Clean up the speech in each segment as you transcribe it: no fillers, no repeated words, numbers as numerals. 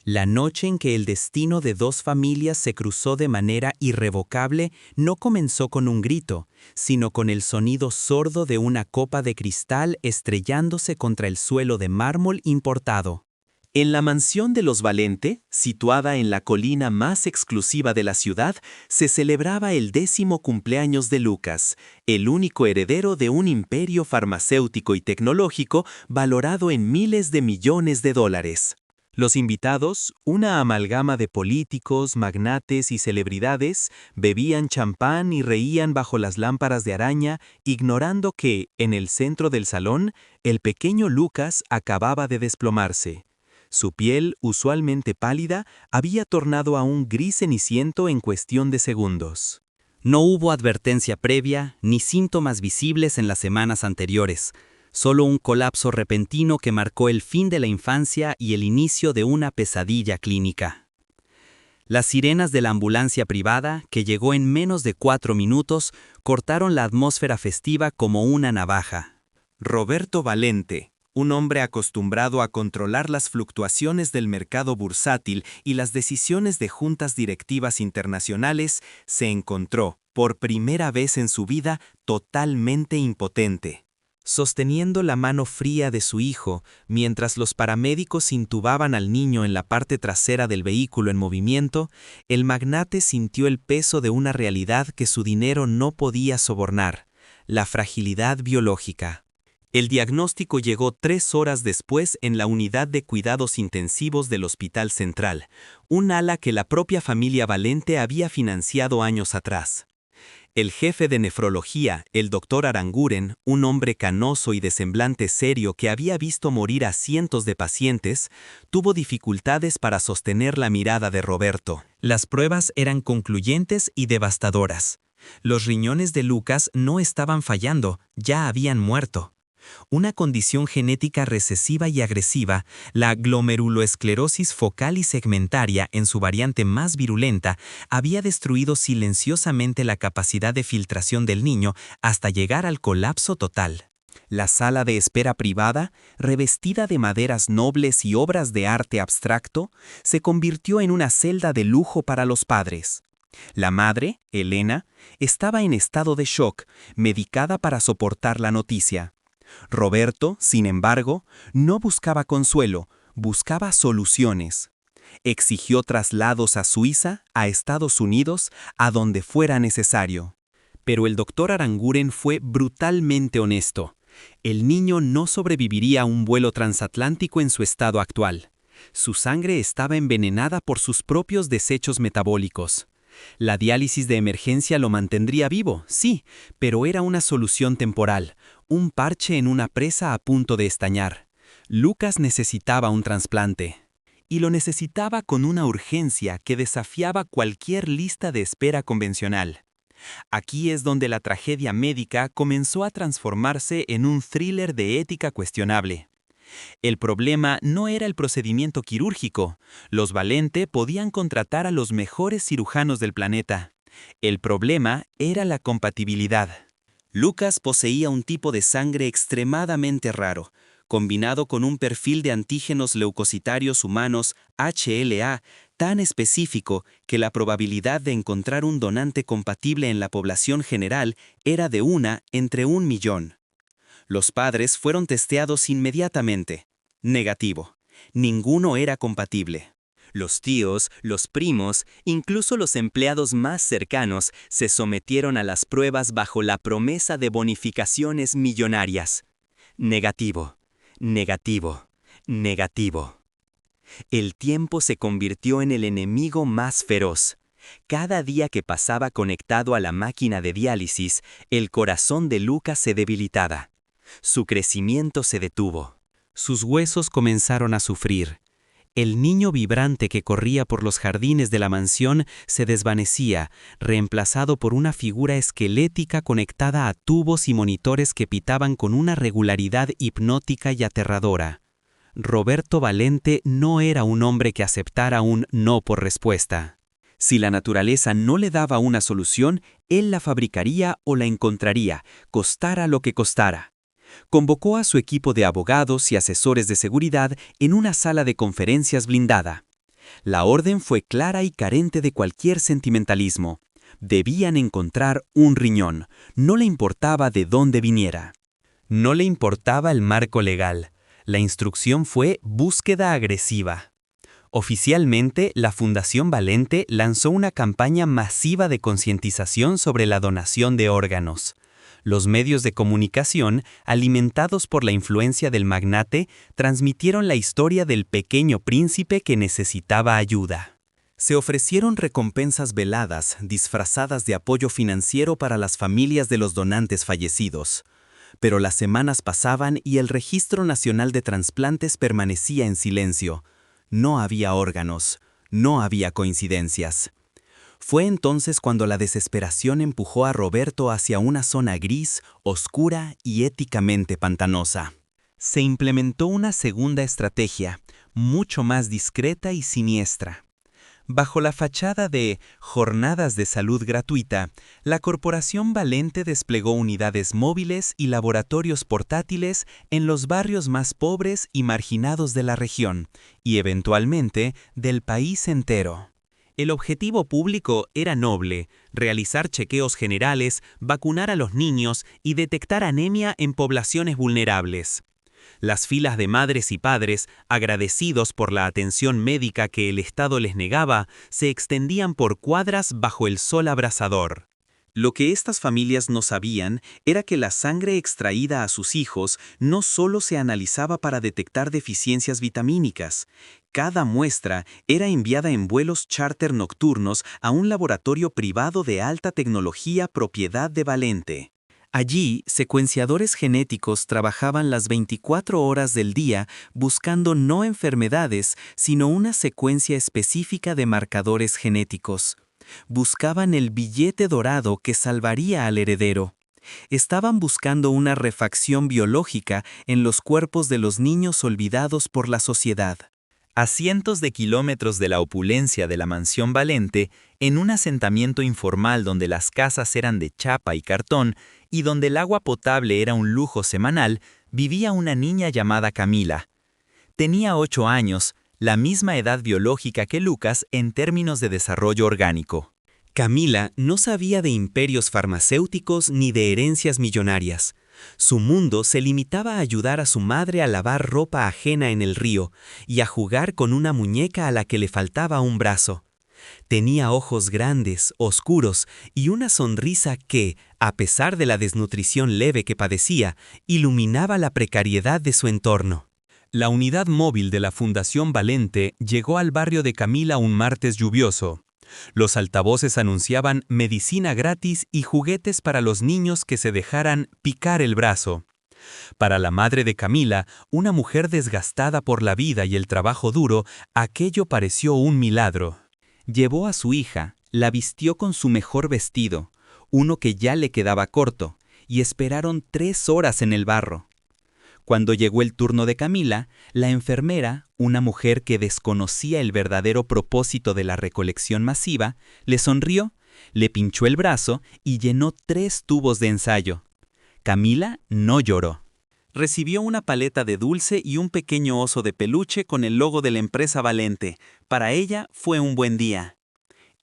La noche en que el destino de dos familias se cruzó de manera irrevocable no comenzó con un grito, sino con el sonido sordo de una copa de cristal estrellándose contra el suelo de mármol importado. En la mansión de los Valente, situada en la colina más exclusiva de la ciudad, se celebraba el 10º cumpleaños de Lucas, el único heredero de un imperio farmacéutico y tecnológico valorado en miles de millones de dólares. Los invitados, una amalgama de políticos, magnates y celebridades, bebían champán y reían bajo las lámparas de araña, ignorando que, en el centro del salón, el pequeño Lucas acababa de desplomarse. Su piel, usualmente pálida, había tornado a un gris ceniciento en cuestión de segundos. No hubo advertencia previa ni síntomas visibles en las semanas anteriores, solo un colapso repentino que marcó el fin de la infancia y el inicio de una pesadilla clínica. Las sirenas de la ambulancia privada, que llegó en menos de 4 minutos, cortaron la atmósfera festiva como una navaja. Roberto Valente, un hombre acostumbrado a controlar las fluctuaciones del mercado bursátil y las decisiones de juntas directivas internacionales, se encontró, por primera vez en su vida, totalmente impotente. Sosteniendo la mano fría de su hijo, mientras los paramédicos intubaban al niño en la parte trasera del vehículo en movimiento, el magnate sintió el peso de una realidad que su dinero no podía sobornar: la fragilidad biológica. El diagnóstico llegó 3 horas después en la unidad de cuidados intensivos del Hospital Central, un ala que la propia familia Valente había financiado años atrás. El jefe de nefrología, el doctor Aranguren, un hombre canoso y de semblante serio que había visto morir a cientos de pacientes, tuvo dificultades para sostener la mirada de Roberto. Las pruebas eran concluyentes y devastadoras. Los riñones de Lucas no estaban fallando, ya habían muerto. Una condición genética recesiva y agresiva, la glomeruloesclerosis focal y segmentaria en su variante más virulenta, había destruido silenciosamente la capacidad de filtración del niño hasta llegar al colapso total. La sala de espera privada, revestida de maderas nobles y obras de arte abstracto, se convirtió en una celda de lujo para los padres. La madre, Elena, estaba en estado de shock, medicada para soportar la noticia. Roberto, sin embargo, no buscaba consuelo, buscaba soluciones. Exigió traslados a Suiza, a Estados Unidos, a donde fuera necesario. Pero el doctor Aranguren fue brutalmente honesto. El niño no sobreviviría a un vuelo transatlántico en su estado actual. Su sangre estaba envenenada por sus propios desechos metabólicos. La diálisis de emergencia lo mantendría vivo, sí, pero era una solución temporal, un parche en una presa a punto de estallar. Lucas necesitaba un trasplante. Y lo necesitaba con una urgencia que desafiaba cualquier lista de espera convencional. Aquí es donde la tragedia médica comenzó a transformarse en un thriller de ética cuestionable. El problema no era el procedimiento quirúrgico. Los Valente podían contratar a los mejores cirujanos del planeta. El problema era la compatibilidad. Lucas poseía un tipo de sangre extremadamente raro, combinado con un perfil de antígenos leucocitarios humanos HLA tan específico que la probabilidad de encontrar un donante compatible en la población general era de 1 entre 1 millón. Los padres fueron testeados inmediatamente. Negativo. Ninguno era compatible. Los tíos, los primos, incluso los empleados más cercanos se sometieron a las pruebas bajo la promesa de bonificaciones millonarias. Negativo. Negativo. Negativo. El tiempo se convirtió en el enemigo más feroz. Cada día que pasaba conectado a la máquina de diálisis, el corazón de Lucas se debilitaba. Su crecimiento se detuvo. Sus huesos comenzaron a sufrir. El niño vibrante que corría por los jardines de la mansión se desvanecía, reemplazado por una figura esquelética conectada a tubos y monitores que pitaban con una regularidad hipnótica y aterradora. Roberto Valente no era un hombre que aceptara un no por respuesta. Si la naturaleza no le daba una solución, él la fabricaría o la encontraría, costara lo que costara. Convocó a su equipo de abogados y asesores de seguridad en una sala de conferencias blindada. La orden fue clara y carente de cualquier sentimentalismo. Debían encontrar un riñón, no le importaba de dónde viniera. No le importaba el marco legal. La instrucción fue búsqueda agresiva. Oficialmente, la Fundación Valente lanzó una campaña masiva de concientización sobre la donación de órganos. Los medios de comunicación, alimentados por la influencia del magnate, transmitieron la historia del pequeño príncipe que necesitaba ayuda. Se ofrecieron recompensas veladas, disfrazadas de apoyo financiero para las familias de los donantes fallecidos. Pero las semanas pasaban y el Registro Nacional de Trasplantes permanecía en silencio. No había órganos, no había coincidencias. Fue entonces cuando la desesperación empujó a Roberto hacia una zona gris, oscura y éticamente pantanosa. Se implementó una segunda estrategia, mucho más discreta y siniestra. Bajo la fachada de Jornadas de Salud Gratuita, la Corporación Valente desplegó unidades móviles y laboratorios portátiles en los barrios más pobres y marginados de la región, y eventualmente del país entero. El objetivo público era noble: realizar chequeos generales, vacunar a los niños y detectar anemia en poblaciones vulnerables. Las filas de madres y padres, agradecidos por la atención médica que el Estado les negaba, se extendían por cuadras bajo el sol abrasador. Lo que estas familias no sabían era que la sangre extraída a sus hijos no solo se analizaba para detectar deficiencias vitamínicas. Cada muestra era enviada en vuelos charter nocturnos a un laboratorio privado de alta tecnología propiedad de Valente. Allí, secuenciadores genéticos trabajaban las 24 horas del día buscando no enfermedades, sino una secuencia específica de marcadores genéticos. Buscaban el billete dorado que salvaría al heredero. Estaban buscando una refacción biológica en los cuerpos de los niños olvidados por la sociedad. A cientos de kilómetros de la opulencia de la mansión Valente, en un asentamiento informal donde las casas eran de chapa y cartón y donde el agua potable era un lujo semanal, vivía una niña llamada Camila. Tenía 8 años, la misma edad biológica que Lucas en términos de desarrollo orgánico. Camila no sabía de imperios farmacéuticos ni de herencias millonarias. Su mundo se limitaba a ayudar a su madre a lavar ropa ajena en el río y a jugar con una muñeca a la que le faltaba un brazo. Tenía ojos grandes, oscuros y una sonrisa que, a pesar de la desnutrición leve que padecía, iluminaba la precariedad de su entorno. La unidad móvil de la Fundación Valente llegó al barrio de Camila un martes lluvioso. Los altavoces anunciaban medicina gratis y juguetes para los niños que se dejaran picar el brazo. Para la madre de Camila, una mujer desgastada por la vida y el trabajo duro, aquello pareció un milagro. Llevó a su hija, la vistió con su mejor vestido, uno que ya le quedaba corto, y esperaron 3 horas en el barro. Cuando llegó el turno de Camila, la enfermera, una mujer que desconocía el verdadero propósito de la recolección masiva, le sonrió, le pinchó el brazo y llenó 3 tubos de ensayo. Camila no lloró. Recibió una paleta de dulce y un pequeño oso de peluche con el logo de la empresa Valente. Para ella fue un buen día.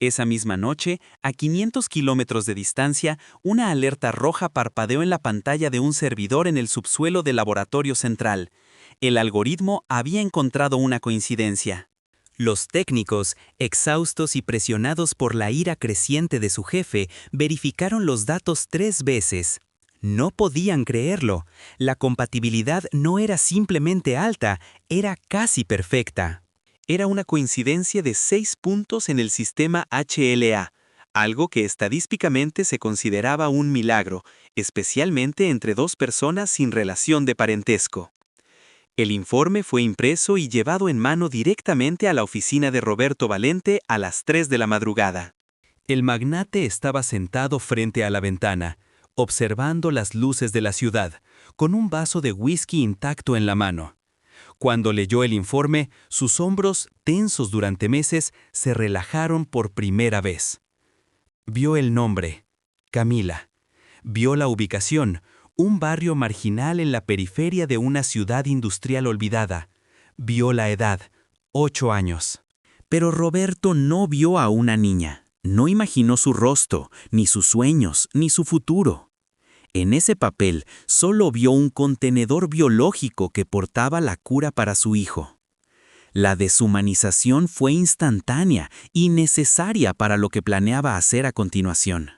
Esa misma noche, a 500 kilómetros de distancia, una alerta roja parpadeó en la pantalla de un servidor en el subsuelo del laboratorio central. El algoritmo había encontrado una coincidencia. Los técnicos, exhaustos y presionados por la ira creciente de su jefe, verificaron los datos 3 veces. No podían creerlo. La compatibilidad no era simplemente alta, era casi perfecta. Era una coincidencia de 6 puntos en el sistema HLA, algo que estadísticamente se consideraba un milagro, especialmente entre 2 personas sin relación de parentesco. El informe fue impreso y llevado en mano directamente a la oficina de Roberto Valente a las 3 de la madrugada. El magnate estaba sentado frente a la ventana, observando las luces de la ciudad, con un vaso de whisky intacto en la mano. Cuando leyó el informe, sus hombros, tensos durante meses, se relajaron por primera vez. Vio el nombre, Camila. Vio la ubicación, un barrio marginal en la periferia de una ciudad industrial olvidada. Vio la edad, 8 años. Pero Roberto no vio a una niña, no imaginó su rostro, ni sus sueños, ni su futuro. En ese papel solo vio un contenedor biológico que portaba la cura para su hijo. La deshumanización fue instantánea y necesaria para lo que planeaba hacer a continuación.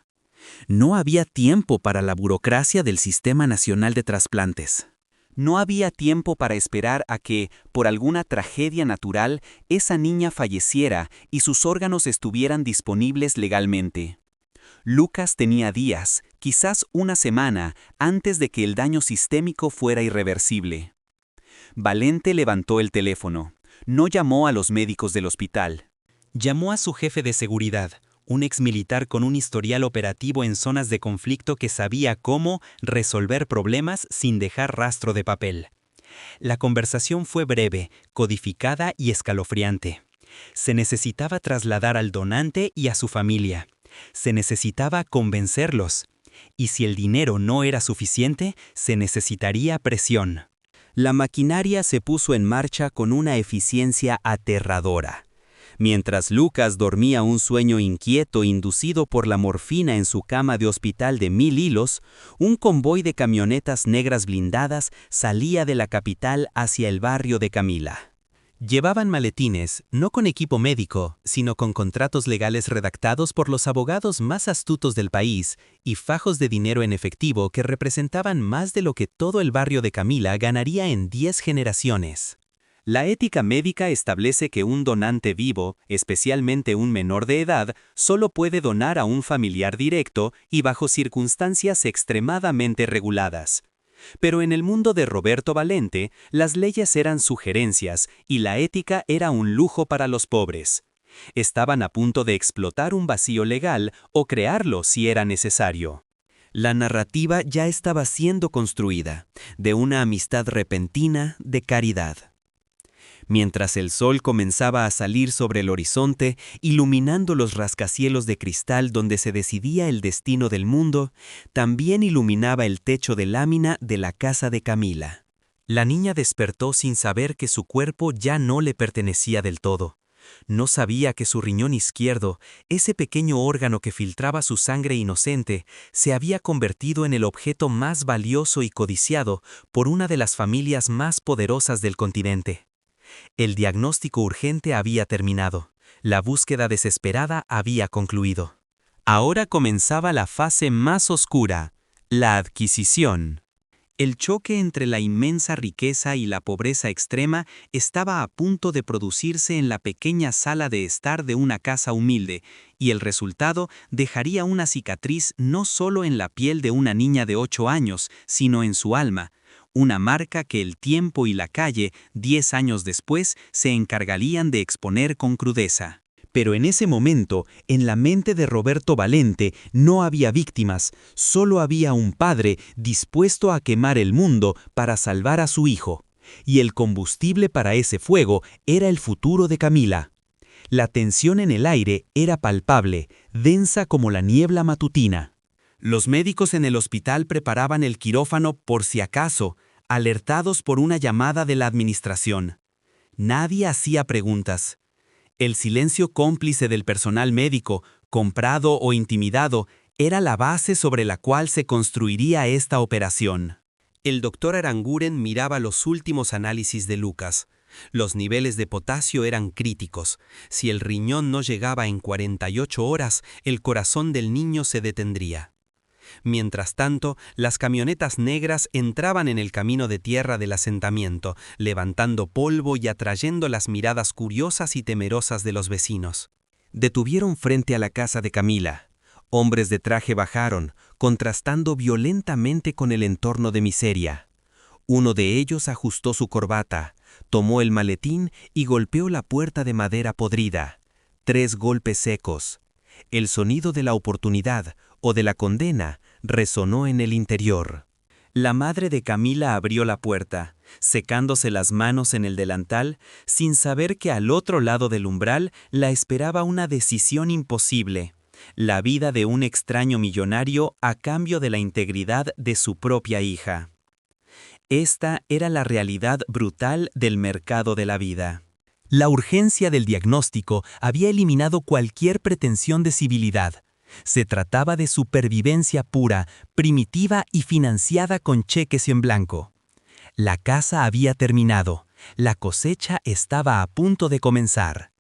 No había tiempo para la burocracia del Sistema Nacional de Trasplantes. No había tiempo para esperar a que, por alguna tragedia natural, esa niña falleciera y sus órganos estuvieran disponibles legalmente. Lucas tenía días, quizás una semana, antes de que el daño sistémico fuera irreversible. Valente levantó el teléfono. No llamó a los médicos del hospital. Llamó a su jefe de seguridad, un exmilitar con un historial operativo en zonas de conflicto que sabía cómo resolver problemas sin dejar rastro de papel. La conversación fue breve, codificada y escalofriante. Se necesitaba trasladar al donante y a su familia. Se necesitaba convencerlos. Y si el dinero no era suficiente, se necesitaría presión. La maquinaria se puso en marcha con una eficiencia aterradora. Mientras Lucas dormía un sueño inquieto inducido por la morfina en su cama de hospital de 1000 hilos, un convoy de camionetas negras blindadas salía de la capital hacia el barrio de Camila. Llevaban maletines, no con equipo médico, sino con contratos legales redactados por los abogados más astutos del país y fajos de dinero en efectivo que representaban más de lo que todo el barrio de Camila ganaría en 10 generaciones. La ética médica establece que un donante vivo, especialmente un menor de edad, solo puede donar a un familiar directo y bajo circunstancias extremadamente reguladas. Pero en el mundo de Roberto Valente, las leyes eran sugerencias y la ética era un lujo para los pobres. Estaban a punto de explotar un vacío legal o crearlo si era necesario. La narrativa ya estaba siendo construida, de una amistad repentina de caridad. Mientras el sol comenzaba a salir sobre el horizonte, iluminando los rascacielos de cristal donde se decidía el destino del mundo, también iluminaba el techo de lámina de la casa de Camila. La niña despertó sin saber que su cuerpo ya no le pertenecía del todo. No sabía que su riñón izquierdo, ese pequeño órgano que filtraba su sangre inocente, se había convertido en el objeto más valioso y codiciado por una de las familias más poderosas del continente. El diagnóstico urgente había terminado. La búsqueda desesperada había concluido. Ahora comenzaba la fase más oscura, la adquisición. El choque entre la inmensa riqueza y la pobreza extrema estaba a punto de producirse en la pequeña sala de estar de una casa humilde, y el resultado dejaría una cicatriz no solo en la piel de una niña de 8 años, sino en su alma. Una marca que el tiempo y la calle, 10 años después, se encargarían de exponer con crudeza. Pero en ese momento, en la mente de Roberto Valente, no había víctimas, solo había un padre dispuesto a quemar el mundo para salvar a su hijo. Y el combustible para ese fuego era el futuro de Camila. La tensión en el aire era palpable, densa como la niebla matutina. Los médicos en el hospital preparaban el quirófano por si acaso, alertados por una llamada de la administración. Nadie hacía preguntas. El silencio cómplice del personal médico, comprado o intimidado, era la base sobre la cual se construiría esta operación. El doctor Aranguren miraba los últimos análisis de Lucas. Los niveles de potasio eran críticos. Si el riñón no llegaba en 48 horas, el corazón del niño se detendría. Mientras tanto, las camionetas negras entraban en el camino de tierra del asentamiento, levantando polvo y atrayendo las miradas curiosas y temerosas de los vecinos. Detuvieron frente a la casa de Camila. Hombres de traje bajaron, contrastando violentamente con el entorno de miseria. Uno de ellos ajustó su corbata, tomó el maletín y golpeó la puerta de madera podrida. 3 golpes secos. El sonido de la oportunidad o de la condena resonó en el interior. La madre de Camila abrió la puerta, secándose las manos en el delantal, sin saber que al otro lado del umbral la esperaba una decisión imposible: la vida de un extraño millonario a cambio de la integridad de su propia hija. Esta era la realidad brutal del mercado de la vida. La urgencia del diagnóstico había eliminado cualquier pretensión de civilidad. Se trataba de supervivencia pura, primitiva y financiada con cheques en blanco. La casa había terminado. La cosecha estaba a punto de comenzar.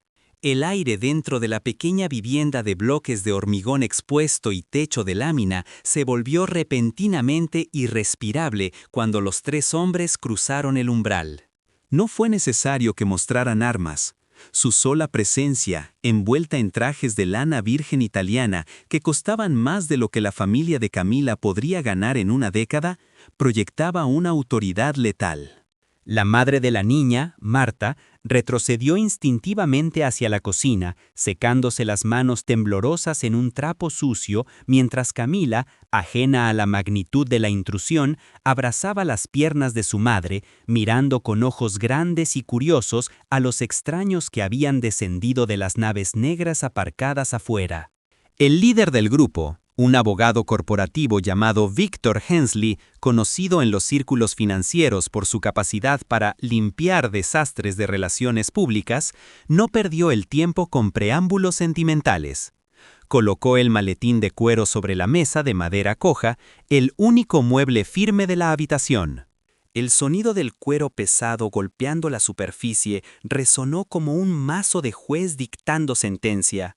El aire dentro de la pequeña vivienda de bloques de hormigón expuesto y techo de lámina se volvió repentinamente irrespirable cuando los tres hombres cruzaron el umbral. No fue necesario que mostraran armas. Su sola presencia, envuelta en trajes de lana virgen italiana que costaban más de lo que la familia de Camila podría ganar en una década, proyectaba una autoridad letal. La madre de la niña, Marta, retrocedió instintivamente hacia la cocina, secándose las manos temblorosas en un trapo sucio, mientras Camila, ajena a la magnitud de la intrusión, abrazaba las piernas de su madre, mirando con ojos grandes y curiosos a los extraños que habían descendido de las naves negras aparcadas afuera. El líder del grupo, un abogado corporativo llamado Victor Hensley, conocido en los círculos financieros por su capacidad para limpiar desastres de relaciones públicas, no perdió el tiempo con preámbulos sentimentales. Colocó el maletín de cuero sobre la mesa de madera coja, el único mueble firme de la habitación. El sonido del cuero pesado golpeando la superficie resonó como un mazo de juez dictando sentencia.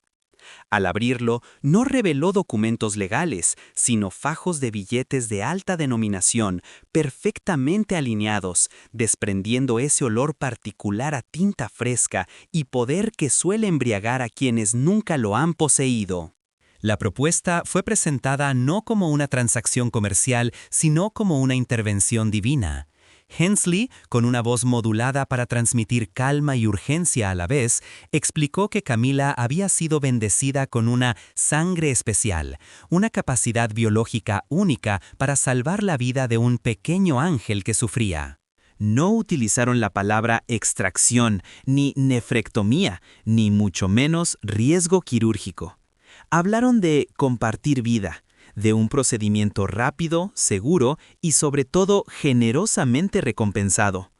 Al abrirlo, no reveló documentos legales, sino fajos de billetes de alta denominación, perfectamente alineados, desprendiendo ese olor particular a tinta fresca y poder que suele embriagar a quienes nunca lo han poseído. La propuesta fue presentada no como una transacción comercial, sino como una intervención divina. Hensley, con una voz modulada para transmitir calma y urgencia a la vez, explicó que Camila había sido bendecida con una sangre especial, una capacidad biológica única para salvar la vida de un pequeño ángel que sufría. No utilizaron la palabra extracción, ni nefrectomía, ni mucho menos riesgo quirúrgico. Hablaron de compartir vida, de un procedimiento rápido, seguro y sobre todo generosamente recompensado.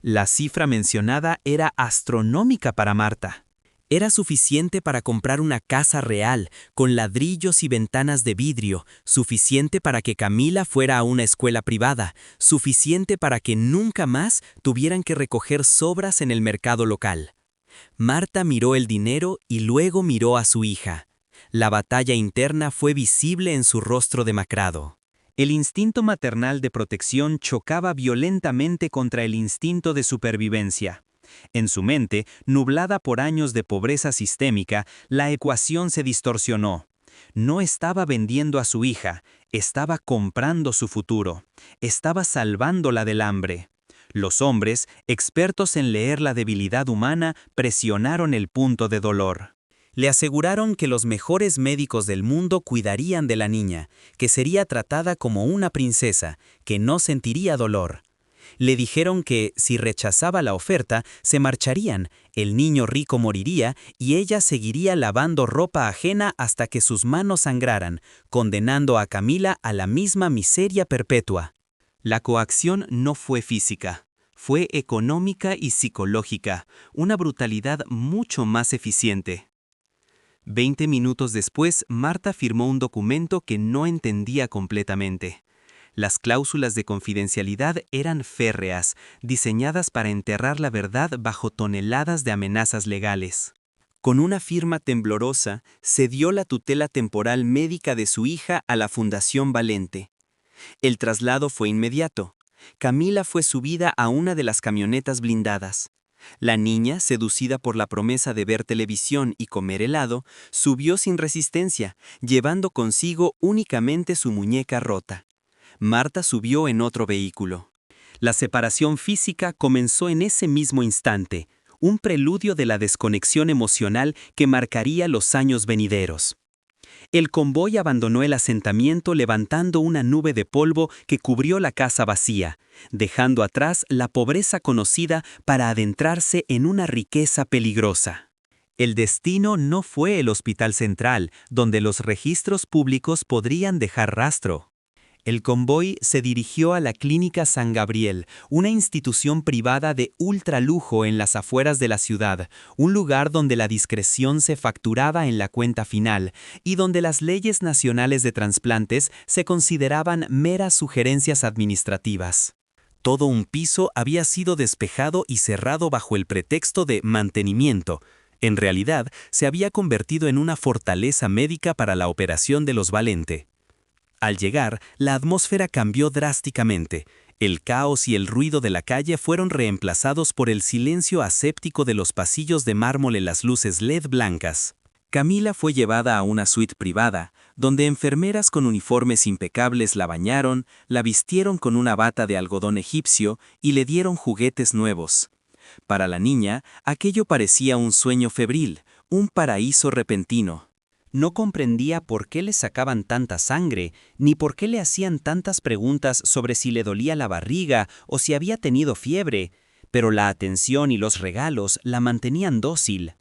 La cifra mencionada era astronómica para Marta. Era suficiente para comprar una casa real, con ladrillos y ventanas de vidrio, suficiente para que Camila fuera a una escuela privada, suficiente para que nunca más tuvieran que recoger sobras en el mercado local. Marta miró el dinero y luego miró a su hija. La batalla interna fue visible en su rostro demacrado. El instinto maternal de protección chocaba violentamente contra el instinto de supervivencia. En su mente, nublada por años de pobreza sistémica, la ecuación se distorsionó. No estaba vendiendo a su hija, estaba comprando su futuro, estaba salvándola del hambre. Los hombres, expertos en leer la debilidad humana, presionaron el punto de dolor. Le aseguraron que los mejores médicos del mundo cuidarían de la niña, que sería tratada como una princesa, que no sentiría dolor. Le dijeron que, si rechazaba la oferta, se marcharían, el niño rico moriría y ella seguiría lavando ropa ajena hasta que sus manos sangraran, condenando a Camila a la misma miseria perpetua. La coacción no fue física, fue económica y psicológica, una brutalidad mucho más eficiente. 20 minutos después, Marta firmó un documento que no entendía completamente. Las cláusulas de confidencialidad eran férreas, diseñadas para enterrar la verdad bajo toneladas de amenazas legales. Con una firma temblorosa, cedió la tutela temporal médica de su hija a la Fundación Valente. El traslado fue inmediato. Camila fue subida a una de las camionetas blindadas. La niña, seducida por la promesa de ver televisión y comer helado, subió sin resistencia, llevando consigo únicamente su muñeca rota. Marta subió en otro vehículo. La separación física comenzó en ese mismo instante, un preludio de la desconexión emocional que marcaría los años venideros. El convoy abandonó el asentamiento levantando una nube de polvo que cubrió la casa vacía, dejando atrás la pobreza conocida para adentrarse en una riqueza peligrosa. El destino no fue el Hospital Central, donde los registros públicos podrían dejar rastro. El convoy se dirigió a la Clínica San Gabriel, una institución privada de ultralujo en las afueras de la ciudad, un lugar donde la discreción se facturaba en la cuenta final y donde las leyes nacionales de trasplantes se consideraban meras sugerencias administrativas. Todo un piso había sido despejado y cerrado bajo el pretexto de mantenimiento. En realidad, se había convertido en una fortaleza médica para la operación de los Valente. Al llegar, la atmósfera cambió drásticamente. El caos y el ruido de la calle fueron reemplazados por el silencio aséptico de los pasillos de mármol en las luces LED blancas. Camila fue llevada a una suite privada, donde enfermeras con uniformes impecables la bañaron, la vistieron con una bata de algodón egipcio y le dieron juguetes nuevos. Para la niña, aquello parecía un sueño febril, un paraíso repentino. No comprendía por qué le sacaban tanta sangre, ni por qué le hacían tantas preguntas sobre si le dolía la barriga o si había tenido fiebre, pero la atención y los regalos la mantenían dócil.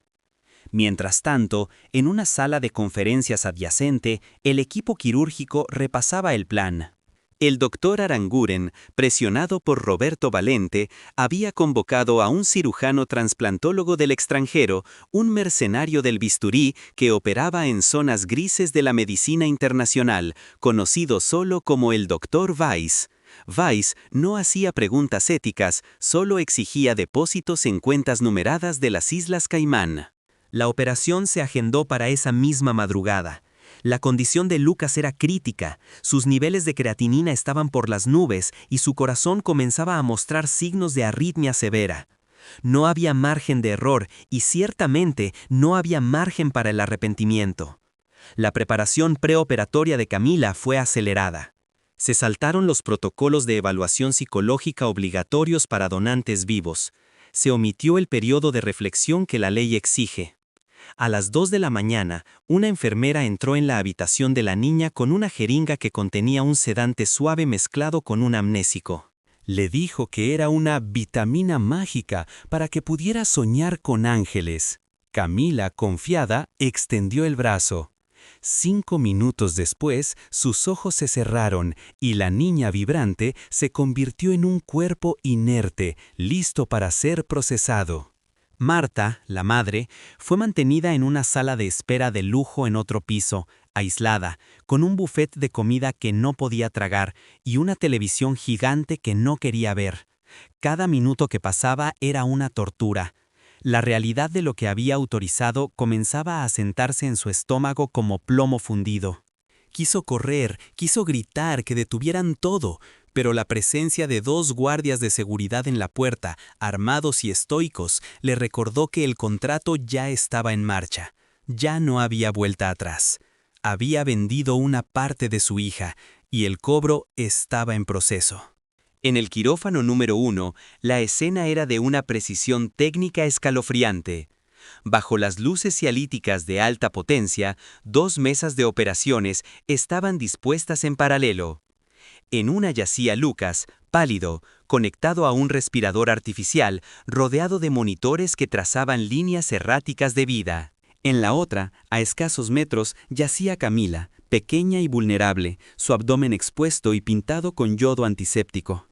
Mientras tanto, en una sala de conferencias adyacente, el equipo quirúrgico repasaba el plan. El doctor Aranguren, presionado por Roberto Valente, había convocado a un cirujano trasplantólogo del extranjero, un mercenario del bisturí que operaba en zonas grises de la medicina internacional, conocido solo como el doctor Weiss. Weiss no hacía preguntas éticas, solo exigía depósitos en cuentas numeradas de las Islas Caimán. La operación se agendó para esa misma madrugada. La condición de Lucas era crítica, sus niveles de creatinina estaban por las nubes y su corazón comenzaba a mostrar signos de arritmia severa. No había margen de error y ciertamente no había margen para el arrepentimiento. La preparación preoperatoria de Camila fue acelerada. Se saltaron los protocolos de evaluación psicológica obligatorios para donantes vivos. Se omitió el periodo de reflexión que la ley exige. A las 2 de la mañana, una enfermera entró en la habitación de la niña con una jeringa que contenía un sedante suave mezclado con un amnésico. Le dijo que era una vitamina mágica para que pudiera soñar con ángeles. Camila, confiada, extendió el brazo. 5 minutos después, sus ojos se cerraron y la niña vibrante se convirtió en un cuerpo inerte, listo para ser procesado. Marta, la madre, fue mantenida en una sala de espera de lujo en otro piso, aislada, con un buffet de comida que no podía tragar y una televisión gigante que no quería ver. Cada minuto que pasaba era una tortura. La realidad de lo que había autorizado comenzaba a sentarse en su estómago como plomo fundido. Quiso correr, quiso gritar que detuvieran todo, pero la presencia de 2 guardias de seguridad en la puerta, armados y estoicos, le recordó que el contrato ya estaba en marcha. Ya no había vuelta atrás. Había vendido una parte de su hija, y el cobro estaba en proceso. En el quirófano número 1, la escena era de una precisión técnica escalofriante. Bajo las luces cialíticas de alta potencia, 2 mesas de operaciones estaban dispuestas en paralelo. En una yacía Lucas, pálido, conectado a un respirador artificial, rodeado de monitores que trazaban líneas erráticas de vida. En la otra, a escasos metros, yacía Camila, pequeña y vulnerable, su abdomen expuesto y pintado con yodo antiséptico.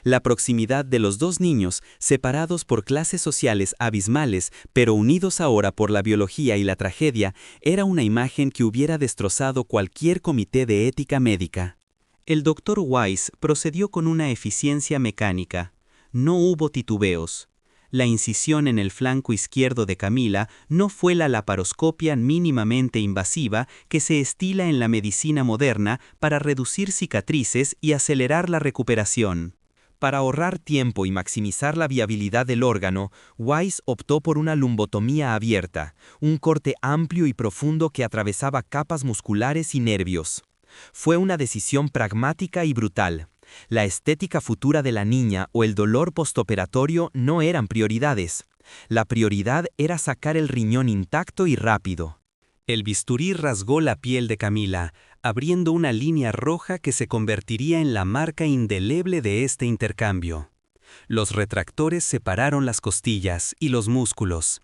La proximidad de los 2 niños, separados por clases sociales abismales, pero unidos ahora por la biología y la tragedia, era una imagen que hubiera destrozado cualquier comité de ética médica. El doctor Weiss procedió con una eficiencia mecánica. No hubo titubeos. La incisión en el flanco izquierdo de Camila no fue la laparoscopia mínimamente invasiva que se estila en la medicina moderna para reducir cicatrices y acelerar la recuperación. Para ahorrar tiempo y maximizar la viabilidad del órgano, Weiss optó por una lumbotomía abierta, un corte amplio y profundo que atravesaba capas musculares y nervios. Fue una decisión pragmática y brutal. La estética futura de la niña o el dolor postoperatorio no eran prioridades. La prioridad era sacar el riñón intacto y rápido. El bisturí rasgó la piel de Camila, abriendo una línea roja que se convertiría en la marca indeleble de este intercambio. Los retractores separaron las costillas y los músculos.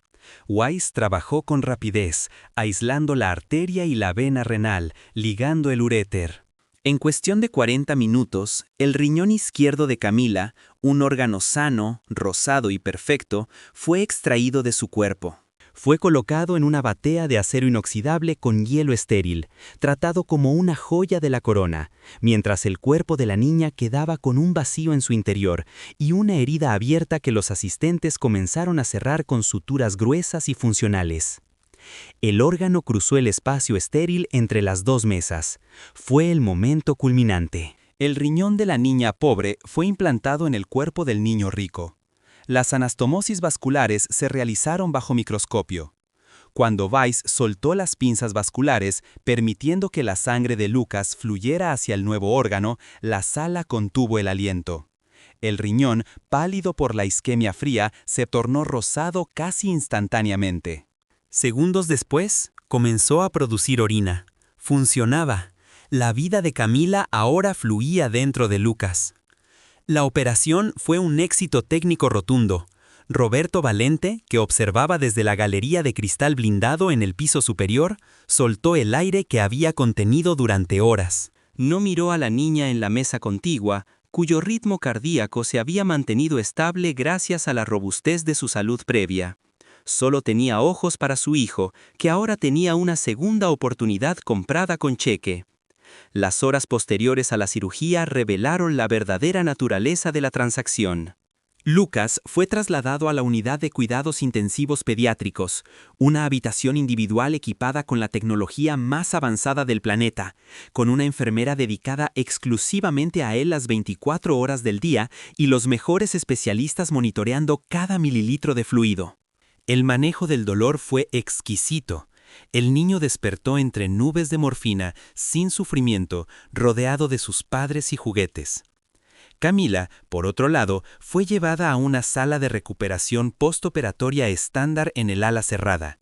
Weiss trabajó con rapidez, aislando la arteria y la vena renal, ligando el uréter. En cuestión de 40 minutos, el riñón izquierdo de Camila, un órgano sano, rosado y perfecto, fue extraído de su cuerpo. Fue colocado en una batea de acero inoxidable con hielo estéril, tratado como una joya de la corona, mientras el cuerpo de la niña quedaba con un vacío en su interior y una herida abierta que los asistentes comenzaron a cerrar con suturas gruesas y funcionales. El órgano cruzó el espacio estéril entre las dos mesas. Fue el momento culminante. El riñón de la niña pobre fue implantado en el cuerpo del niño rico. Las anastomosis vasculares se realizaron bajo microscopio. Cuando Weiss soltó las pinzas vasculares, permitiendo que la sangre de Lucas fluyera hacia el nuevo órgano, la sala contuvo el aliento. El riñón, pálido por la isquemia fría, se tornó rosado casi instantáneamente. Segundos después, comenzó a producir orina. Funcionaba. La vida de Camila ahora fluía dentro de Lucas. La operación fue un éxito técnico rotundo. Roberto Valente, que observaba desde la galería de cristal blindado en el piso superior, soltó el aire que había contenido durante horas. No miró a la niña en la mesa contigua, cuyo ritmo cardíaco se había mantenido estable gracias a la robustez de su salud previa. Solo tenía ojos para su hijo, que ahora tenía una segunda oportunidad comprada con cheque. Las horas posteriores a la cirugía revelaron la verdadera naturaleza de la transacción. Lucas fue trasladado a la unidad de cuidados intensivos pediátricos, una habitación individual equipada con la tecnología más avanzada del planeta, con una enfermera dedicada exclusivamente a él las 24 horas del día y los mejores especialistas monitoreando cada mililitro de fluido. El manejo del dolor fue exquisito. El niño despertó entre nubes de morfina, sin sufrimiento, rodeado de sus padres y juguetes. Camila, por otro lado, fue llevada a una sala de recuperación postoperatoria estándar en el ala cerrada.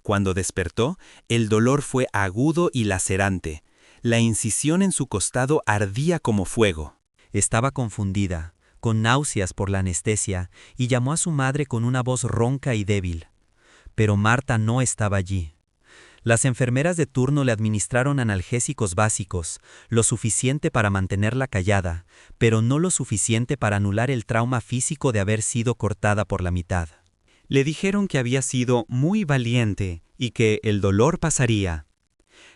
Cuando despertó, el dolor fue agudo y lacerante. La incisión en su costado ardía como fuego. Estaba confundida, con náuseas por la anestesia, y llamó a su madre con una voz ronca y débil. Pero Marta no estaba allí. Las enfermeras de turno le administraron analgésicos básicos, lo suficiente para mantenerla callada, pero no lo suficiente para anular el trauma físico de haber sido cortada por la mitad. Le dijeron que había sido muy valiente y que el dolor pasaría.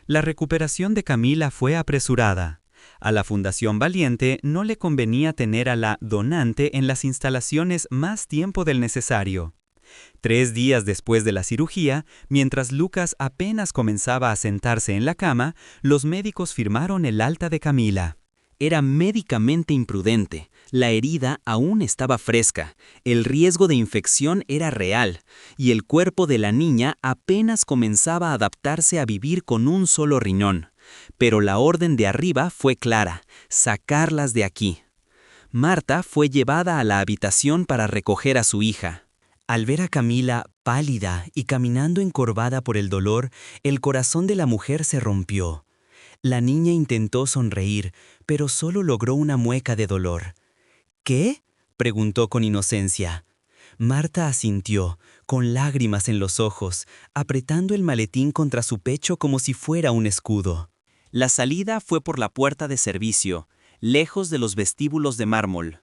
La recuperación de Camila fue apresurada. A la Fundación Valiente no le convenía tener a la donante en las instalaciones más tiempo del necesario. 3 días después de la cirugía, mientras Lucas apenas comenzaba a sentarse en la cama, los médicos firmaron el alta de Camila. Era médicamente imprudente. La herida aún estaba fresca, el riesgo de infección era real, y el cuerpo de la niña apenas comenzaba a adaptarse a vivir con un solo riñón. Pero la orden de arriba fue clara: sacarlas de aquí. Marta fue llevada a la habitación para recoger a su hija. Al ver a Camila pálida y caminando encorvada por el dolor, el corazón de la mujer se rompió. La niña intentó sonreír, pero solo logró una mueca de dolor. ¿Qué?, preguntó con inocencia. Marta asintió, con lágrimas en los ojos, apretando el maletín contra su pecho como si fuera un escudo. La salida fue por la puerta de servicio, lejos de los vestíbulos de mármol.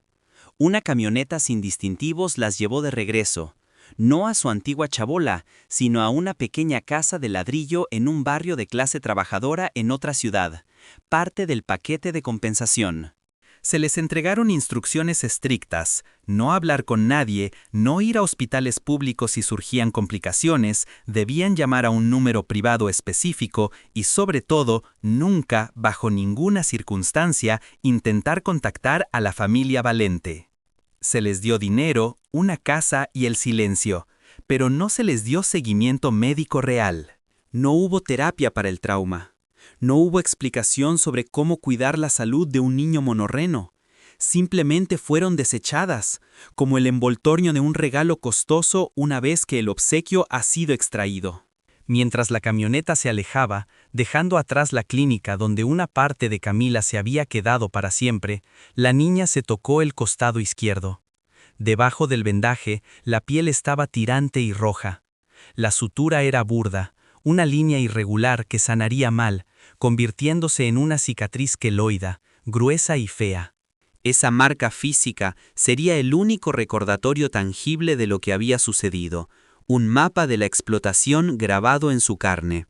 Una camioneta sin distintivos las llevó de regreso, no a su antigua chabola, sino a una pequeña casa de ladrillo en un barrio de clase trabajadora en otra ciudad, parte del paquete de compensación. Se les entregaron instrucciones estrictas: no hablar con nadie, no ir a hospitales públicos si surgían complicaciones, debían llamar a un número privado específico y, sobre todo, nunca, bajo ninguna circunstancia, intentar contactar a la familia Valente. Se les dio dinero, una casa y el silencio, pero no se les dio seguimiento médico real. No hubo terapia para el trauma. No hubo explicación sobre cómo cuidar la salud de un niño monorreno. Simplemente fueron desechadas, como el envoltorio de un regalo costoso una vez que el obsequio ha sido extraído. Mientras la camioneta se alejaba, dejando atrás la clínica donde una parte de Camila se había quedado para siempre, la niña se tocó el costado izquierdo. Debajo del vendaje, la piel estaba tirante y roja. La sutura era burda, una línea irregular que sanaría mal, convirtiéndose en una cicatriz queloida, gruesa y fea. Esa marca física sería el único recordatorio tangible de lo que había sucedido, un mapa de la explotación grabado en su carne.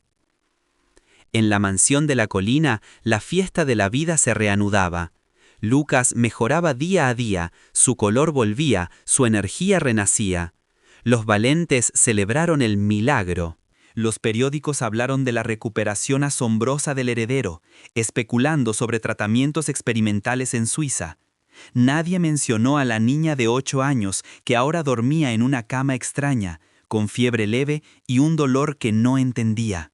En la mansión de la colina, la fiesta de la vida se reanudaba. Lucas mejoraba día a día, su color volvía, su energía renacía. Los valentes celebraron el milagro. Los periódicos hablaron de la recuperación asombrosa del heredero, especulando sobre tratamientos experimentales en Suiza. Nadie mencionó a la niña de 8 años que ahora dormía en una cama extraña, con fiebre leve y un dolor que no entendía.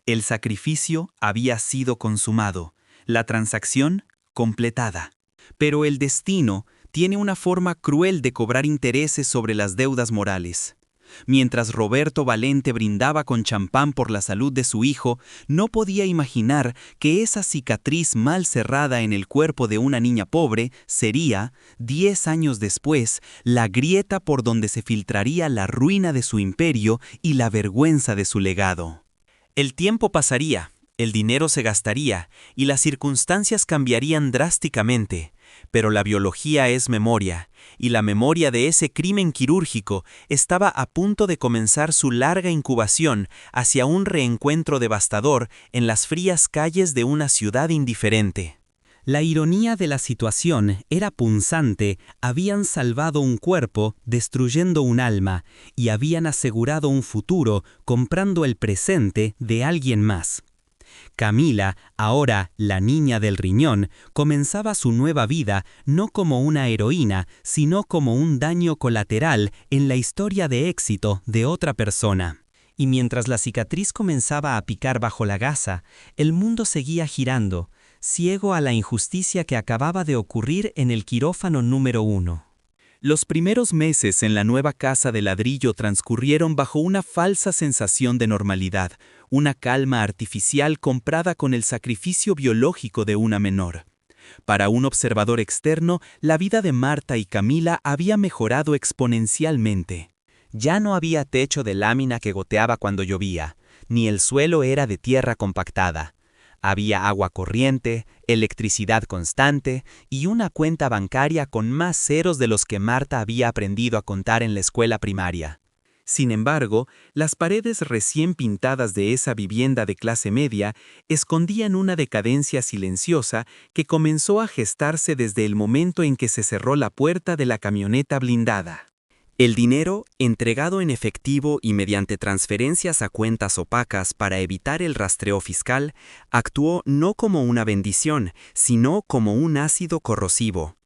El sacrificio había sido consumado, la transacción completada. Pero el destino tiene una forma cruel de cobrar intereses sobre las deudas morales. Mientras Roberto Valente brindaba con champán por la salud de su hijo, no podía imaginar que esa cicatriz mal cerrada en el cuerpo de una niña pobre sería, 10 años después, la grieta por donde se filtraría la ruina de su imperio y la vergüenza de su legado. El tiempo pasaría, el dinero se gastaría y las circunstancias cambiarían drásticamente, pero la biología es memoria, y la memoria de ese crimen quirúrgico estaba a punto de comenzar su larga incubación hacia un reencuentro devastador en las frías calles de una ciudad indiferente. La ironía de la situación era punzante. Habían salvado un cuerpo destruyendo un alma y habían asegurado un futuro comprando el presente de alguien más. Camila, ahora la niña del riñón, comenzaba su nueva vida no como una heroína, sino como un daño colateral en la historia de éxito de otra persona. Y mientras la cicatriz comenzaba a picar bajo la gasa, el mundo seguía girando, ciego a la injusticia que acababa de ocurrir en el quirófano número 1. Los primeros meses en la nueva casa de ladrillo transcurrieron bajo una falsa sensación de normalidad, una calma artificial comprada con el sacrificio biológico de una menor. Para un observador externo, la vida de Marta y Camila había mejorado exponencialmente. Ya no había techo de lámina que goteaba cuando llovía, ni el suelo era de tierra compactada. Había agua corriente, electricidad constante y una cuenta bancaria con más ceros de los que Marta había aprendido a contar en la escuela primaria. Sin embargo, las paredes recién pintadas de esa vivienda de clase media escondían una decadencia silenciosa que comenzó a gestarse desde el momento en que se cerró la puerta de la camioneta blindada. El dinero, entregado en efectivo y mediante transferencias a cuentas opacas para evitar el rastreo fiscal, actuó no como una bendición, sino como un ácido corrosivo.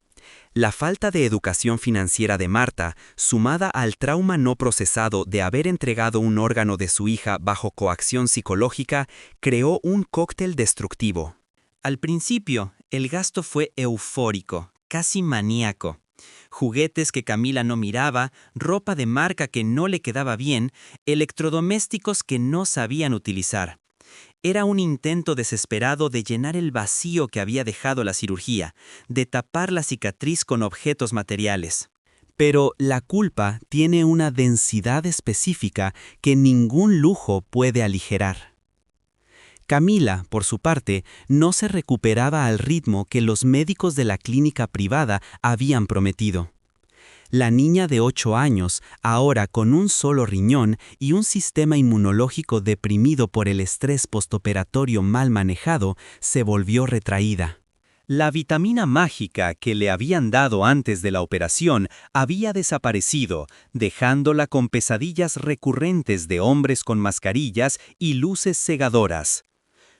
La falta de educación financiera de Marta, sumada al trauma no procesado de haber entregado un órgano de su hija bajo coacción psicológica, creó un cóctel destructivo. Al principio, el gasto fue eufórico, casi maníaco. Juguetes que Camila no miraba, ropa de marca que no le quedaba bien, electrodomésticos que no sabían utilizar. Era un intento desesperado de llenar el vacío que había dejado la cirugía, de tapar la cicatriz con objetos materiales. Pero la culpa tiene una densidad específica que ningún lujo puede aligerar. Camila, por su parte, no se recuperaba al ritmo que los médicos de la clínica privada habían prometido. La niña de 8 años, ahora con un solo riñón y un sistema inmunológico deprimido por el estrés postoperatorio mal manejado, se volvió retraída. La vitamina mágica que le habían dado antes de la operación había desaparecido, dejándola con pesadillas recurrentes de hombres con mascarillas y luces cegadoras.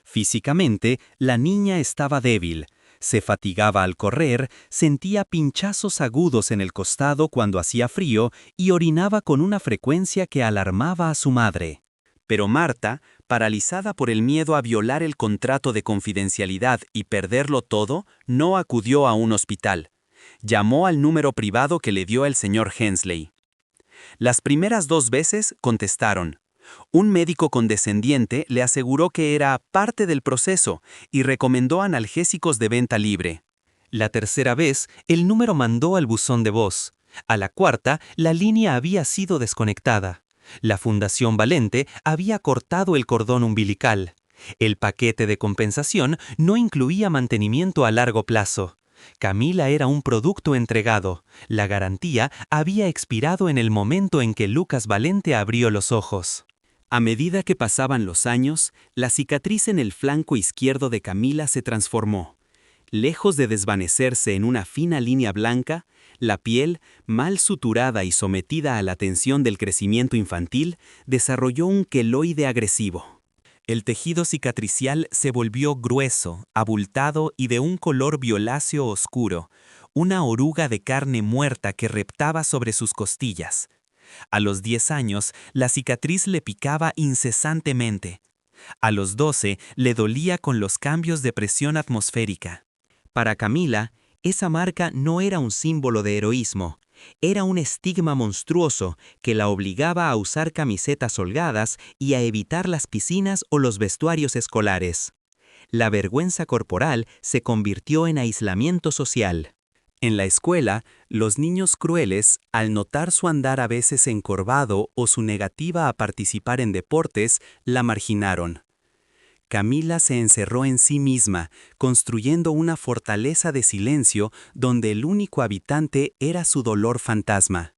Físicamente, la niña estaba débil. Se fatigaba al correr, sentía pinchazos agudos en el costado cuando hacía frío y orinaba con una frecuencia que alarmaba a su madre. Pero Marta, paralizada por el miedo a violar el contrato de confidencialidad y perderlo todo, no acudió a un hospital. Llamó al número privado que le dio el señor Hensley. Las primeras 2 veces contestaron. Un médico condescendiente le aseguró que era parte del proceso y recomendó analgésicos de venta libre. La tercera vez, el número mandó al buzón de voz. A la cuarta, la línea había sido desconectada. La Fundación Valente había cortado el cordón umbilical. El paquete de compensación no incluía mantenimiento a largo plazo. Camila era un producto entregado. La garantía había expirado en el momento en que Lucas Valente abrió los ojos. A medida que pasaban los años, la cicatriz en el flanco izquierdo de Camila se transformó. Lejos de desvanecerse en una fina línea blanca, la piel, mal suturada y sometida a la tensión del crecimiento infantil, desarrolló un queloide agresivo. El tejido cicatricial se volvió grueso, abultado y de un color violáceo oscuro, una oruga de carne muerta que reptaba sobre sus costillas. A los 10 años, la cicatriz le picaba incesantemente. A los 12, le dolía con los cambios de presión atmosférica. Para Camila, esa marca no era un símbolo de heroísmo, era un estigma monstruoso que la obligaba a usar camisetas holgadas y a evitar las piscinas o los vestuarios escolares. La vergüenza corporal se convirtió en aislamiento social. En la escuela, los niños crueles, al notar su andar a veces encorvado o su negativa a participar en deportes, la marginaron. Camila se encerró en sí misma, construyendo una fortaleza de silencio donde el único habitante era su dolor fantasma.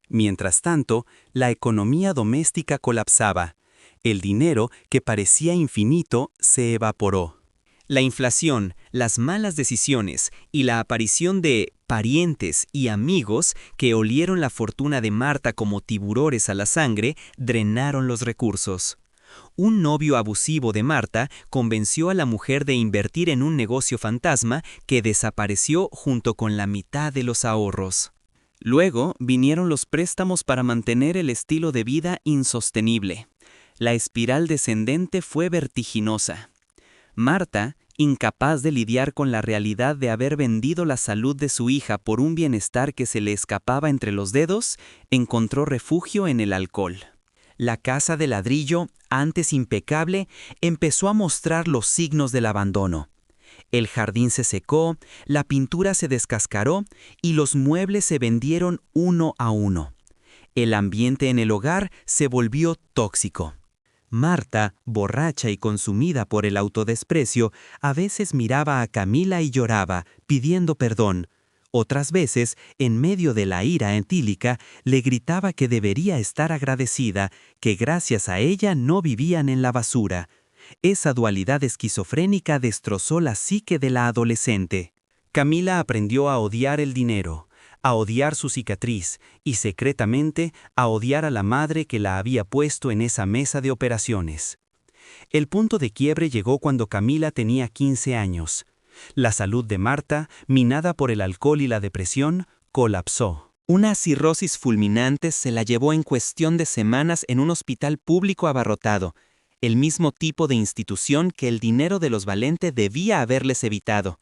Mientras tanto, la economía doméstica colapsaba. El dinero, que parecía infinito, se evaporó. La inflación, las malas decisiones y la aparición de parientes y amigos que olieron la fortuna de Marta como tiburones a la sangre drenaron los recursos. Un novio abusivo de Marta convenció a la mujer de invertir en un negocio fantasma que desapareció junto con la mitad de los ahorros. Luego vinieron los préstamos para mantener el estilo de vida insostenible. La espiral descendente fue vertiginosa. Marta, incapaz de lidiar con la realidad de haber vendido la salud de su hija por un bienestar que se le escapaba entre los dedos, encontró refugio en el alcohol. La casa de ladrillo, antes impecable, empezó a mostrar los signos del abandono. El jardín se secó, la pintura se descascaró y los muebles se vendieron uno a uno. El ambiente en el hogar se volvió tóxico. Marta, borracha y consumida por el autodesprecio, a veces miraba a Camila y lloraba, pidiendo perdón. Otras veces, en medio de la ira etílica, le gritaba que debería estar agradecida, que gracias a ella no vivían en la basura. Esa dualidad esquizofrénica destrozó la psique de la adolescente. Camila aprendió a odiar el dinero, a odiar su cicatriz y secretamente a odiar a la madre que la había puesto en esa mesa de operaciones. El punto de quiebre llegó cuando Camila tenía 15 años. La salud de Marta, minada por el alcohol y la depresión, colapsó. Una cirrosis fulminante se la llevó en cuestión de semanas en un hospital público abarrotado, el mismo tipo de institución que el dinero de los Valente debía haberles evitado.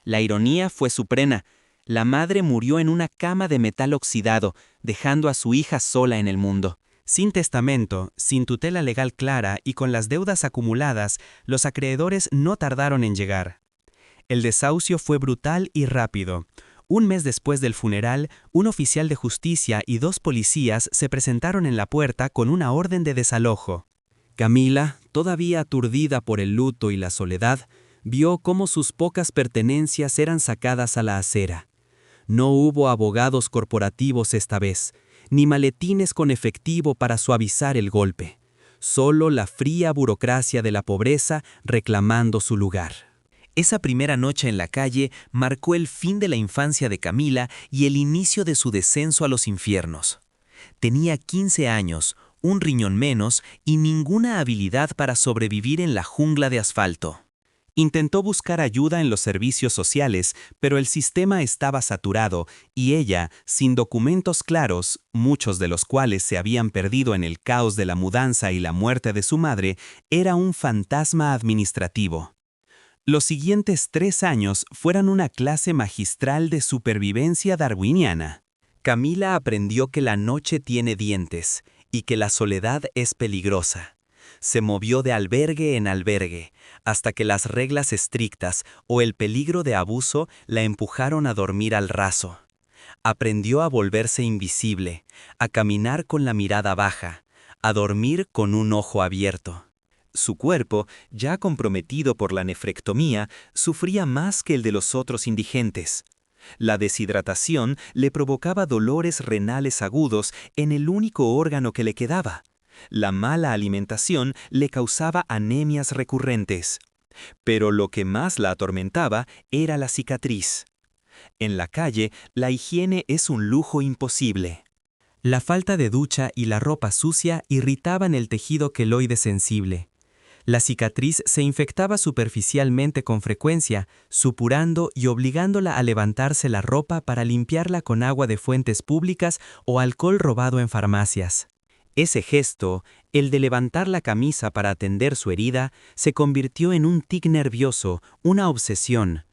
La ironía fue suprema. La madre murió en una cama de metal oxidado, dejando a su hija sola en el mundo. Sin testamento, sin tutela legal clara y con las deudas acumuladas, los acreedores no tardaron en llegar. El desahucio fue brutal y rápido. Un mes después del funeral, un oficial de justicia y 2 policías se presentaron en la puerta con una orden de desalojo. Camila, todavía aturdida por el luto y la soledad, vio cómo sus pocas pertenencias eran sacadas a la acera. No hubo abogados corporativos esta vez, ni maletines con efectivo para suavizar el golpe. Solo la fría burocracia de la pobreza reclamando su lugar. Esa primera noche en la calle marcó el fin de la infancia de Camila y el inicio de su descenso a los infiernos. Tenía 15 años, un riñón menos y ninguna habilidad para sobrevivir en la jungla de asfalto. Intentó buscar ayuda en los servicios sociales, pero el sistema estaba saturado y ella, sin documentos claros, muchos de los cuales se habían perdido en el caos de la mudanza y la muerte de su madre, era un fantasma administrativo. Los siguientes 3 años fueron una clase magistral de supervivencia darwiniana. Camila aprendió que la noche tiene dientes y que la soledad es peligrosa. Se movió de albergue en albergue, hasta que las reglas estrictas o el peligro de abuso la empujaron a dormir al raso. Aprendió a volverse invisible, a caminar con la mirada baja, a dormir con un ojo abierto. Su cuerpo, ya comprometido por la nefrectomía, sufría más que el de los otros indigentes. La deshidratación le provocaba dolores renales agudos en el único órgano que le quedaba. La mala alimentación le causaba anemias recurrentes. Pero lo que más la atormentaba era la cicatriz. En la calle, la higiene es un lujo imposible. La falta de ducha y la ropa sucia irritaban el tejido queloide sensible. La cicatriz se infectaba superficialmente con frecuencia, supurando y obligándola a levantarse la ropa para limpiarla con agua de fuentes públicas o alcohol robado en farmacias. Ese gesto, el de levantar la camisa para atender su herida, se convirtió en un tic nervioso, una obsesión.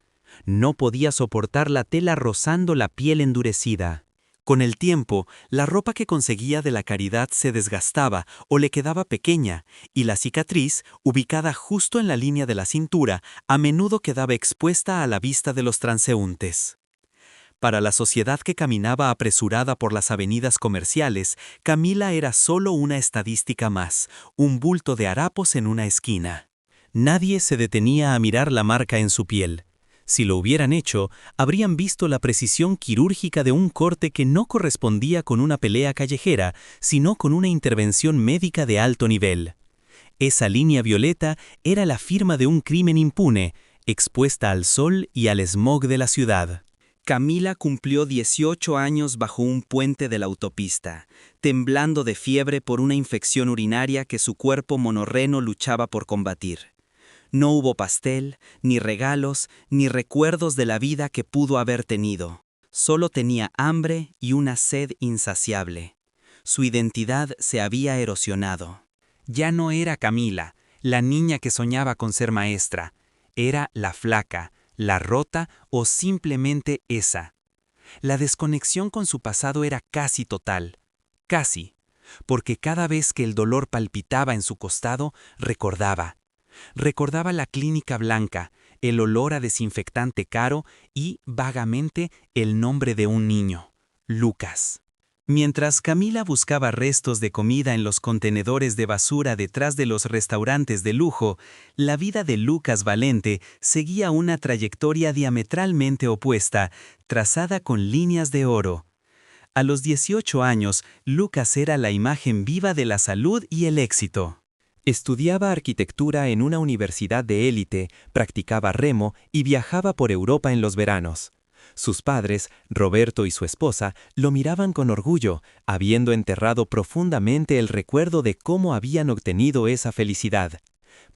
No podía soportar la tela rozando la piel endurecida. Con el tiempo, la ropa que conseguía de la caridad se desgastaba o le quedaba pequeña, y la cicatriz, ubicada justo en la línea de la cintura, a menudo quedaba expuesta a la vista de los transeúntes. Para la sociedad que caminaba apresurada por las avenidas comerciales, Camila era solo una estadística más, un bulto de harapos en una esquina. Nadie se detenía a mirar la marca en su piel. Si lo hubieran hecho, habrían visto la precisión quirúrgica de un corte que no correspondía con una pelea callejera, sino con una intervención médica de alto nivel. Esa línea violeta era la firma de un crimen impune, expuesta al sol y al smog de la ciudad. Camila cumplió 18 años bajo un puente de la autopista, temblando de fiebre por una infección urinaria que su cuerpo monorreno luchaba por combatir. No hubo pastel, ni regalos, ni recuerdos de la vida que pudo haber tenido. Solo tenía hambre y una sed insaciable. Su identidad se había erosionado. Ya no era Camila, la niña que soñaba con ser maestra. Era la flaca, la rota o simplemente esa. La desconexión con su pasado era casi total. Casi. Porque cada vez que el dolor palpitaba en su costado, recordaba la clínica blanca, el olor a desinfectante caro y, vagamente, el nombre de un niño, Lucas. Mientras Camila buscaba restos de comida en los contenedores de basura detrás de los restaurantes de lujo, la vida de Lucas Valente seguía una trayectoria diametralmente opuesta, trazada con líneas de oro. A los 18 años, Lucas era la imagen viva de la salud y el éxito. Estudiaba arquitectura en una universidad de élite, practicaba remo y viajaba por Europa en los veranos. Sus padres, Roberto y su esposa, lo miraban con orgullo, habiendo enterrado profundamente el recuerdo de cómo habían obtenido esa felicidad.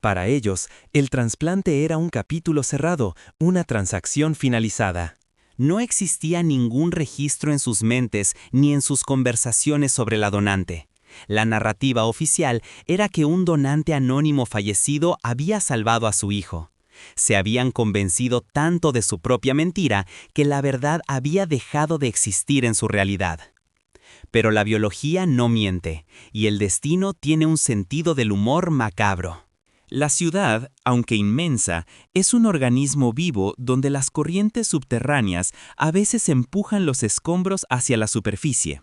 Para ellos, el trasplante era un capítulo cerrado, una transacción finalizada. No existía ningún registro en sus mentes ni en sus conversaciones sobre la donante. La narrativa oficial era que un donante anónimo fallecido había salvado a su hijo. Se habían convencido tanto de su propia mentira que la verdad había dejado de existir en su realidad. Pero la biología no miente, y el destino tiene un sentido del humor macabro. La ciudad, aunque inmensa, es un organismo vivo donde las corrientes subterráneas a veces empujan los escombros hacia la superficie.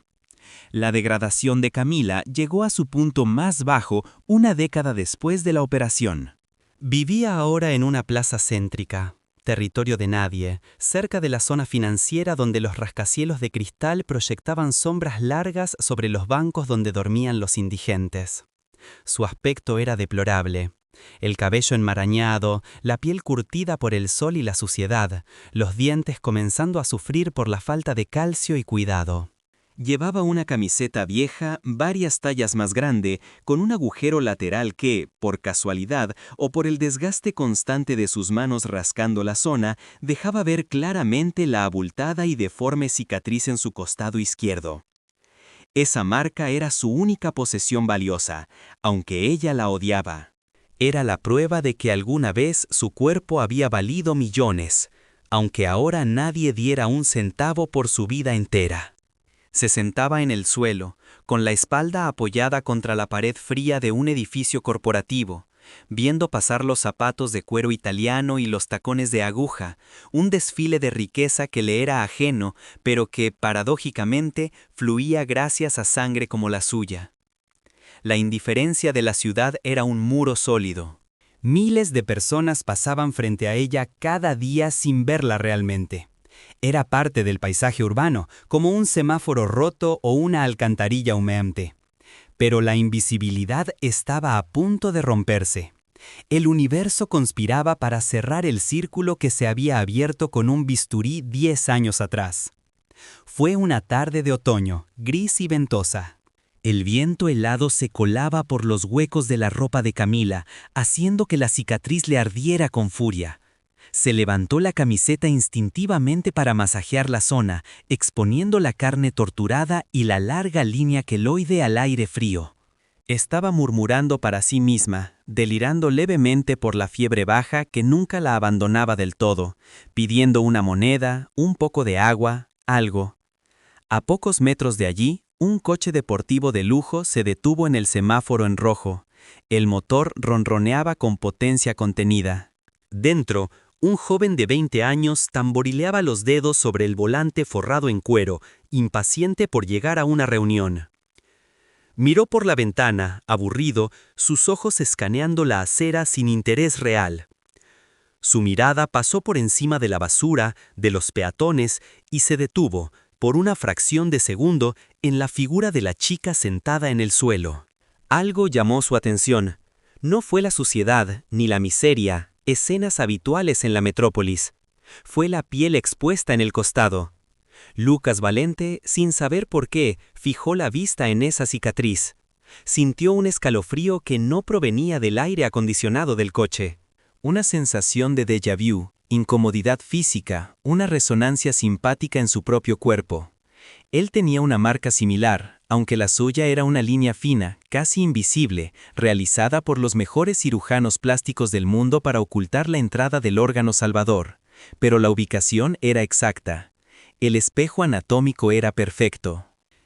La degradación de Camila llegó a su punto más bajo una década después de la operación. Vivía ahora en una plaza céntrica, territorio de nadie, cerca de la zona financiera donde los rascacielos de cristal proyectaban sombras largas sobre los bancos donde dormían los indigentes. Su aspecto era deplorable. El cabello enmarañado, la piel curtida por el sol y la suciedad, los dientes comenzando a sufrir por la falta de calcio y cuidado. Llevaba una camiseta vieja, varias tallas más grande, con un agujero lateral que, por casualidad o por el desgaste constante de sus manos rascando la zona, dejaba ver claramente la abultada y deforme cicatriz en su costado izquierdo. Esa marca era su única posesión valiosa, aunque ella la odiaba. Era la prueba de que alguna vez su cuerpo había valido millones, aunque ahora nadie diera un centavo por su vida entera. Se sentaba en el suelo, con la espalda apoyada contra la pared fría de un edificio corporativo, viendo pasar los zapatos de cuero italiano y los tacones de aguja, un desfile de riqueza que le era ajeno, pero que, paradójicamente, fluía gracias a sangre como la suya. La indiferencia de la ciudad era un muro sólido. Miles de personas pasaban frente a ella cada día sin verla realmente. Era parte del paisaje urbano, como un semáforo roto o una alcantarilla humeante. Pero la invisibilidad estaba a punto de romperse. El universo conspiraba para cerrar el círculo que se había abierto con un bisturí 10 años atrás. Fue una tarde de otoño, gris y ventosa. El viento helado se colaba por los huecos de la ropa de Camila, haciendo que la cicatriz le ardiera con furia. Se levantó la camiseta instintivamente para masajear la zona, exponiendo la carne torturada y la larga línea queloide al aire frío. Estaba murmurando para sí misma, delirando levemente por la fiebre baja que nunca la abandonaba del todo, pidiendo una moneda, un poco de agua, algo. A pocos metros de allí, un coche deportivo de lujo se detuvo en el semáforo en rojo. El motor ronroneaba con potencia contenida. Dentro, un joven de 20 años tamborileaba los dedos sobre el volante forrado en cuero, impaciente por llegar a una reunión. Miró por la ventana, aburrido, sus ojos escaneando la acera sin interés real. Su mirada pasó por encima de la basura, de los peatones, y se detuvo, por una fracción de segundo, en la figura de la chica sentada en el suelo. Algo llamó su atención. No fue la suciedad, ni la miseria, escenas habituales en la metrópolis. Fue la piel expuesta en el costado. Lucas Valente, sin saber por qué, fijó la vista en esa cicatriz. Sintió un escalofrío que no provenía del aire acondicionado del coche. Una sensación de déjà vu, incomodidad física, una resonancia simpática en su propio cuerpo. Él tenía una marca similar, aunque la suya era una línea fina, casi invisible, realizada por los mejores cirujanos plásticos del mundo para ocultar la entrada del órgano salvador. Pero la ubicación era exacta. El espejo anatómico era perfecto.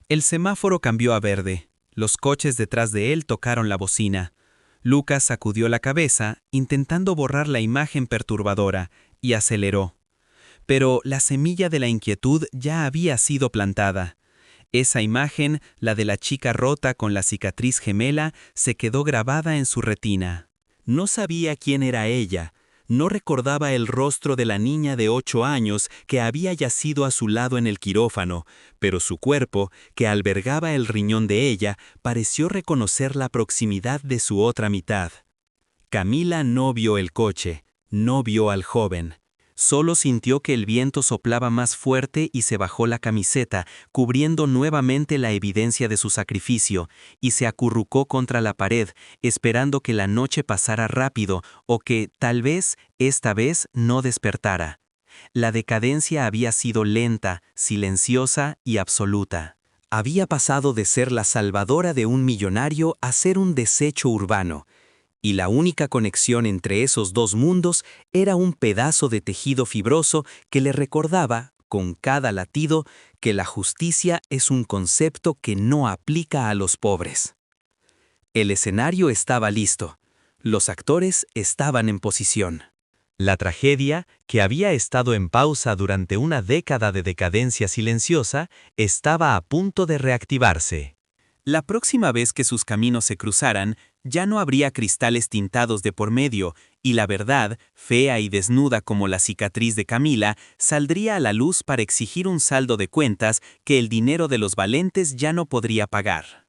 El semáforo cambió a verde. Los coches detrás de él tocaron la bocina. Lucas sacudió la cabeza, intentando borrar la imagen perturbadora, y aceleró. Pero la semilla de la inquietud ya había sido plantada. Esa imagen, la de la chica rota con la cicatriz gemela, se quedó grabada en su retina. No sabía quién era ella. No recordaba el rostro de la niña de 8 años que había yacido a su lado en el quirófano, pero su cuerpo, que albergaba el riñón de ella, pareció reconocer la proximidad de su otra mitad. Camila no vio el coche, no vio al joven. Solo sintió que el viento soplaba más fuerte y se bajó la camiseta, cubriendo nuevamente la evidencia de su sacrificio, y se acurrucó contra la pared, esperando que la noche pasara rápido o que, tal vez, esta vez no despertara. La decadencia había sido lenta, silenciosa y absoluta. Había pasado de ser la salvadora de un millonario a ser un desecho urbano. Y la única conexión entre esos dos mundos era un pedazo de tejido fibroso que le recordaba, con cada latido, que la justicia es un concepto que no aplica a los pobres. El escenario estaba listo. Los actores estaban en posición. La tragedia, que había estado en pausa durante una década de decadencia silenciosa, estaba a punto de reactivarse. La próxima vez que sus caminos se cruzaran, ya no habría cristales tintados de por medio, y la verdad, fea y desnuda como la cicatriz de Camila, saldría a la luz para exigir un saldo de cuentas que el dinero de los Valentes ya no podría pagar.